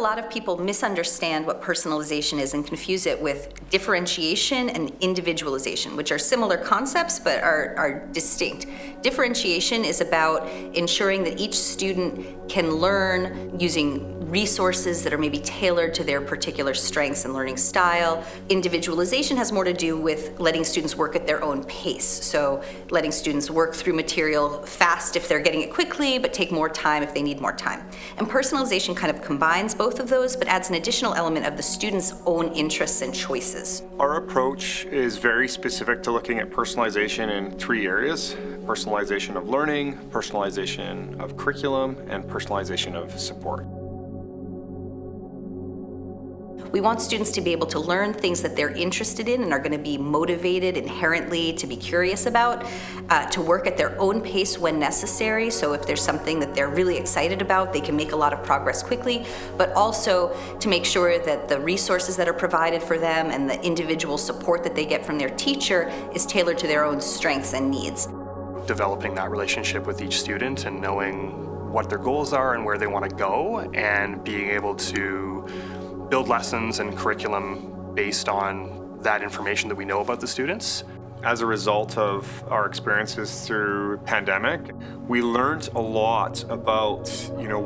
lot of people misunderstand what personalization is and confuse it with differentiation and individualization, which are similar concepts but are distinct. Differentiation is about ensuring that each student can learn using resources that are maybe tailored to their particular strengths and learning style. Individualization has more to do with letting students work at their own pace. So letting students work through material fast if they're getting it quickly, but take more time if they need more time. And personalization kind of combines both of those, but adds an additional element of the student's own interests and choices. Our approach is very specific to looking at personalization in 3 areas: personalization of learning, personalization of curriculum, and personalization of support. We want students to be able to learn things that they're interested in and are going to be motivated inherently to be curious about, to work at their own pace when necessary. So if there's something that they're really excited about, they can make a lot of progress quickly, but also to make sure that the resources that are provided for them and the individual support that they get from their teacher is tailored to their own strengths and needs. Developing that relationship with each student and knowing what their goals are and where they want to go, and being able to build lessons and curriculum based on that information that we know about the students. As a result of our experiences through pandemic, we learned a lot about,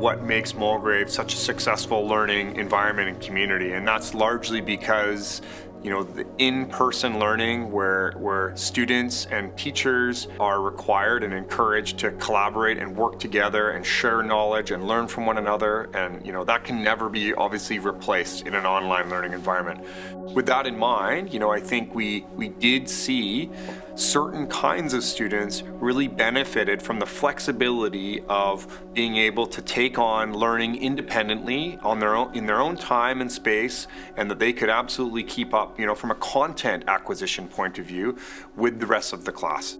what makes Mulgrave such a successful learning environment and community, and that's largely because the in-person learning where students and teachers are required and encouraged to collaborate and work together and share knowledge and learn from one another, and that can never be obviously replaced in an online learning environment. With that in mind, I think we did see certain kinds of students really benefited from the flexibility of being able to take on learning independently in their own time and space, and that they could absolutely keep up, from a content acquisition point of view with the rest of the class.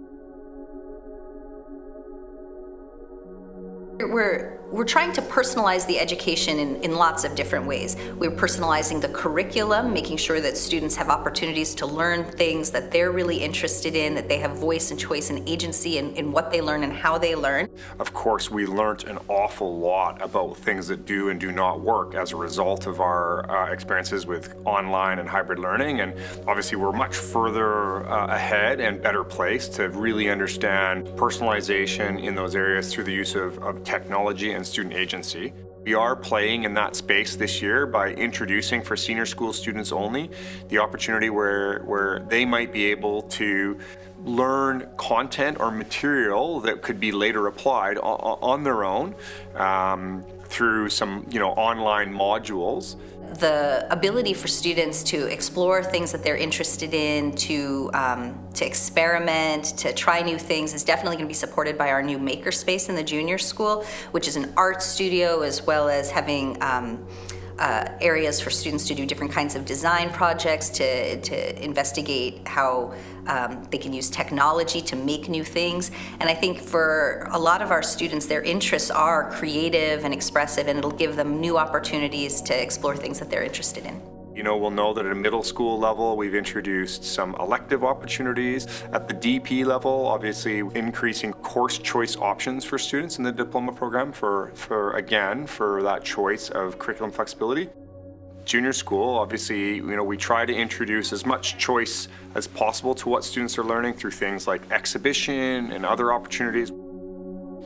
We're trying to personalize the education in lots of different ways. We're personalizing the curriculum, making sure that students have opportunities to learn things that they're really interested in, that they have voice and choice and agency in what they learn and how they learn. Of course, we learned an awful lot about things that do and do not work as a result of our experiences with online and hybrid learning, and obviously we're much further ahead and better placed to really understand personalization in those areas through the use of technology and student agency. We are playing in that space this year by introducing, for senior school students only, the opportunity where they might be able to learn content or material that could be later applied on their own through some online modules. The ability for students to explore things that they're interested in, to experiment, to try new things is definitely going to be supported by our new makerspace in the junior school, which is an art studio, as well as having areas for students to do different kinds of design projects, to investigate how they can use technology to make new things. And I think for a lot of our students, their interests are creative and expressive, and it'll give them new opportunities to explore things that they're interested in. We'll know that at a middle school level, we've introduced some elective opportunities. At the DP level, obviously increasing course choice options for students in the diploma program for that choice of curriculum flexibility. Junior school, obviously, we try to introduce as much choice as possible to what students are learning through things like exhibition and other opportunities.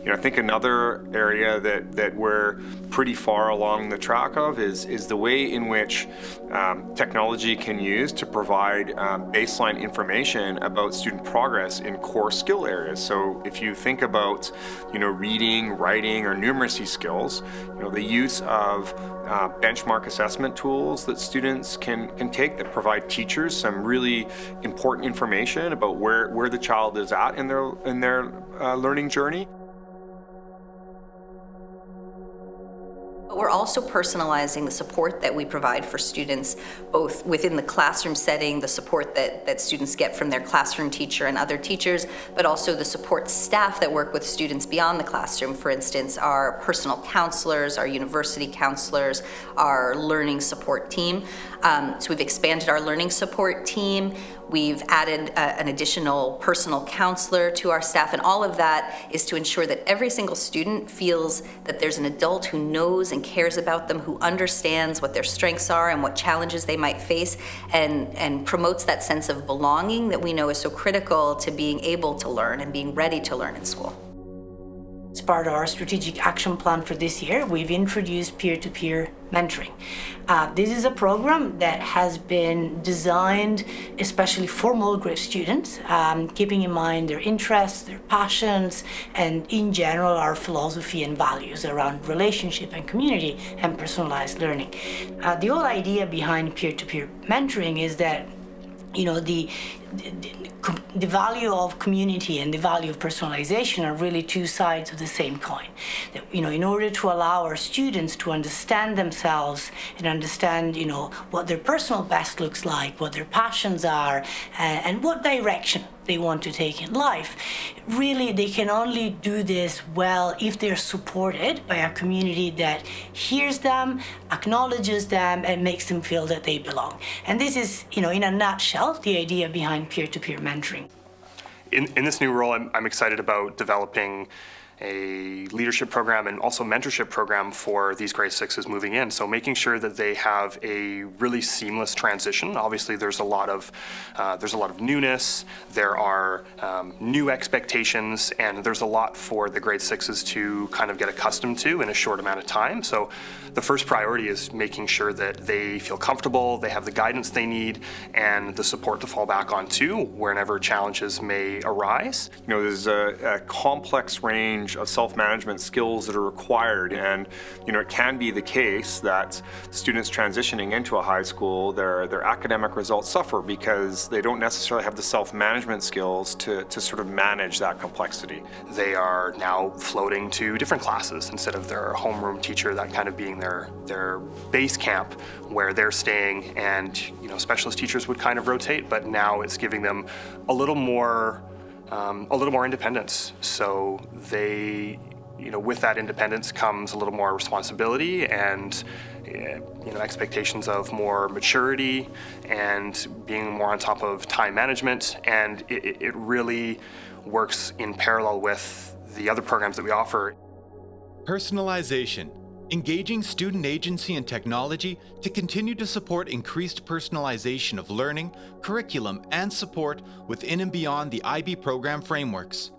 I think another area that we're pretty far along the track of is the way in which technology can use to provide baseline information about student progress in core skill areas. So if you think about, reading, writing, or numeracy skills, the use of benchmark assessment tools that students can take that provide teachers some really important information about where the child is at in their learning journey. But we're also personalizing the support that we provide for students, both within the classroom setting, the support that students get from their classroom teacher and other teachers, but also the support staff that work with students beyond the classroom. For instance, our personal counselors, our university counselors, our learning support team. So we've expanded our learning support team. We've added an additional personal counselor to our staff, and all of that is to ensure that every single student feels that there's an adult who knows and cares about them, who understands what their strengths are and what challenges they might face, and promotes that sense of belonging that we know is so critical to being able to learn and being ready to learn in school. As part of our strategic action plan for this year, we've introduced peer-to-peer mentoring. This is a program that has been designed especially for Mulgrave students, keeping in mind their interests, their passions, and in general our philosophy and values around relationship and community and personalized learning. The whole idea behind peer-to-peer mentoring is that the value of community and the value of personalization are really two sides of the same coin. That, in order to allow our students to understand themselves and understand, what their personal best looks like, what their passions are, and what direction they want to take in life, really they can only do this well if they're supported by a community that hears them, acknowledges them, and makes them feel that they belong. And this is, in a nutshell, the idea behind peer-to-peer mentoring. In this new role, I'm excited about developing a leadership program and also mentorship program for these grade sixes moving in. So making sure that they have a really seamless transition. Obviously, there's a lot of newness. There are new expectations, and there's a lot for the grade sixes to kind of get accustomed to in a short amount of time. So the first priority is making sure that they feel comfortable, they have the guidance they need, and the support to fall back on too, whenever challenges may arise. There's a complex range of self-management skills that are required, and it can be the case that students transitioning into a high school, their academic results suffer because they don't necessarily have the self-management skills to sort of manage that complexity. They are now floating to different classes instead of their homeroom teacher, that kind of being their base camp where they're staying, and specialist teachers would kind of rotate, but now it's giving them a little more independence. So they, with that independence comes a little more responsibility and, expectations of more maturity and being more on top of time management. And it really works in parallel with the other programs that we offer. Personalization. Engaging student agency and technology to continue to support increased personalization of learning, curriculum, and support within and beyond the IB program frameworks.